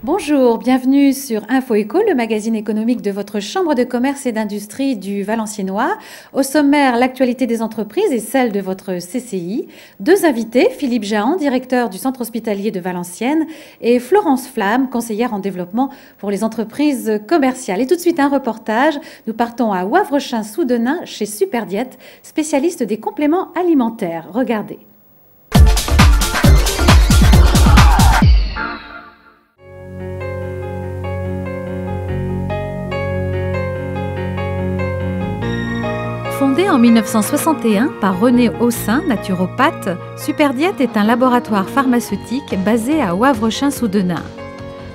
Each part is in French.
Bonjour, bienvenue sur Info Éco, le magazine économique de votre Chambre de commerce et d'industrie du Valenciennois. Au sommaire, l'actualité des entreprises et celle de votre CCI. Deux invités, Philippe Jahan, directeur du centre hospitalier de Valenciennes, et Florence Flamme, conseillère en développement pour les entreprises commerciales. Et tout de suite, un reportage. Nous partons à Wavrechin-sous-Denain chez Superdiète, spécialiste des compléments alimentaires. Regardez. Fondée en 1961 par René Haussin, naturopathe, Superdiète est un laboratoire pharmaceutique basé à Wavrechin-sous-Denain.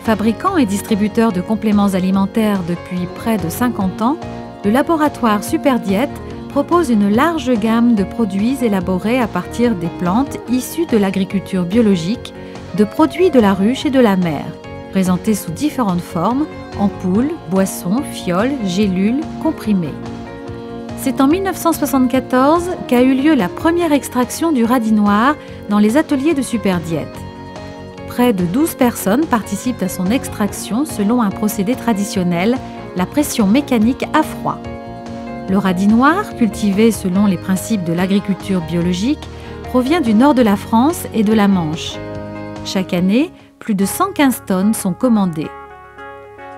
Fabricant et distributeur de compléments alimentaires depuis près de 50 ans, le laboratoire Superdiète propose une large gamme de produits élaborés à partir des plantes issues de l'agriculture biologique, de produits de la ruche et de la mer, présentés sous différentes formes, ampoules, boissons, fioles, gélules, comprimés. C'est en 1974 qu'a eu lieu la première extraction du radis noir dans les ateliers de Superdiète. Près de 12 personnes participent à son extraction selon un procédé traditionnel, la pression mécanique à froid. Le radis noir, cultivé selon les principes de l'agriculture biologique, provient du nord de la France et de la Manche. Chaque année, plus de 115 tonnes sont commandées.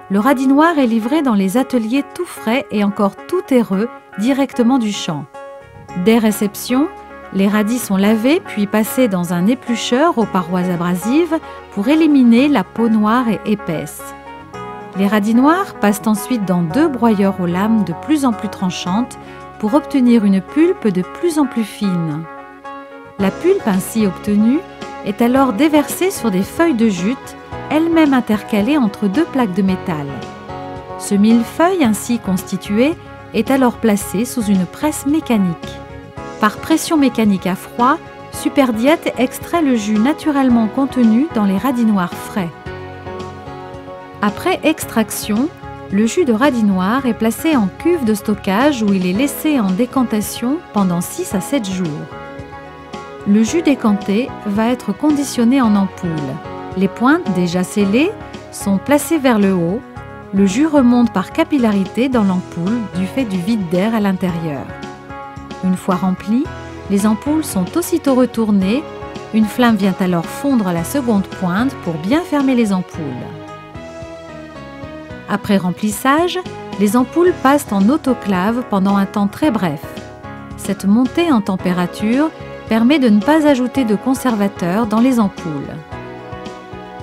Le radis noir est livré dans les ateliers tout frais et encore tout terreux, directement du champ. Dès réception, les radis sont lavés puis passés dans un éplucheur aux parois abrasives pour éliminer la peau noire et épaisse. Les radis noirs passent ensuite dans 2 broyeurs aux lames de plus en plus tranchantes pour obtenir une pulpe de plus en plus fine. La pulpe ainsi obtenue est alors déversée sur des feuilles de jute, elles-mêmes intercalées entre 2 plaques de métal. Ce millefeuille ainsi constitué est alors placé sous une presse mécanique. Par pression mécanique à froid, Superdiète extrait le jus naturellement contenu dans les radis noirs frais. Après extraction, le jus de radis noir est placé en cuve de stockage où il est laissé en décantation pendant 6 à 7 jours. Le jus décanté va être conditionné en ampoule. Les pointes déjà scellées sont placées vers le haut. Le jus remonte par capillarité dans l'ampoule du fait du vide d'air à l'intérieur. Une fois remplies, les ampoules sont aussitôt retournées. Une flamme vient alors fondre la seconde pointe pour bien fermer les ampoules. Après remplissage, les ampoules passent en autoclave pendant un temps très bref. Cette montée en température permet de ne pas ajouter de conservateurs dans les ampoules.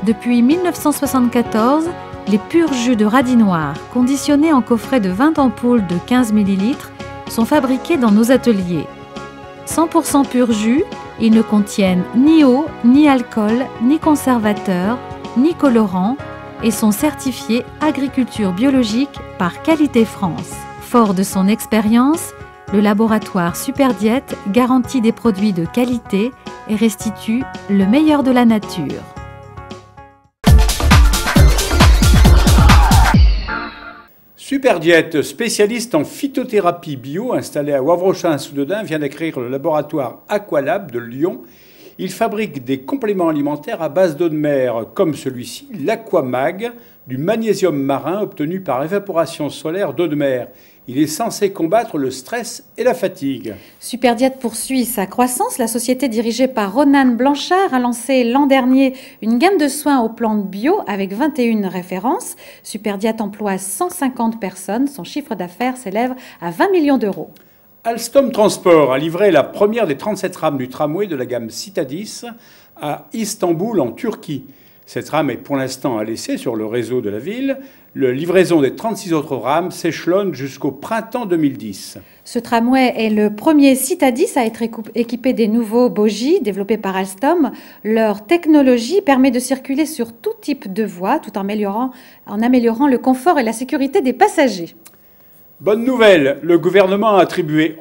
Depuis 1974, les purs jus de radis noir, conditionnés en coffret de 20 ampoules de 15 ml, sont fabriqués dans nos ateliers. 100% pur jus, ils ne contiennent ni eau, ni alcool, ni conservateur, ni colorant et sont certifiés agriculture biologique par Qualité France. Fort de son expérience, le laboratoire Superdiète garantit des produits de qualité et restitue le meilleur de la nature. Superdiète, spécialiste en phytothérapie bio, installé à Wavrechin-sous-Denain, vient d'acquérir le laboratoire Aqualab de Lyon. Il fabrique des compléments alimentaires à base d'eau de mer, comme celui-ci, l'Aquamag, du magnésium marin obtenu par évaporation solaire d'eau de mer. Il est censé combattre le stress et la fatigue. Superdiète poursuit sa croissance. La société dirigée par Ronan Blanchard a lancé l'an dernier une gamme de soins aux plantes bio avec 21 références. Superdiète emploie 150 personnes. Son chiffre d'affaires s'élève à 20 millions d'euros. Alstom Transport a livré la première des 37 rames du tramway de la gamme Citadis à Istanbul, en Turquie. Cette rame est pour l'instant à laisser sur le réseau de la ville. La livraison des 36 autres rames s'échelonne jusqu'au printemps 2010. Ce tramway est le premier Citadis à être équipé des nouveaux bogies développés par Alstom. Leur technologie permet de circuler sur tout type de voies tout en améliorant le confort et la sécurité des passagers. Bonne nouvelle, le gouvernement a attribué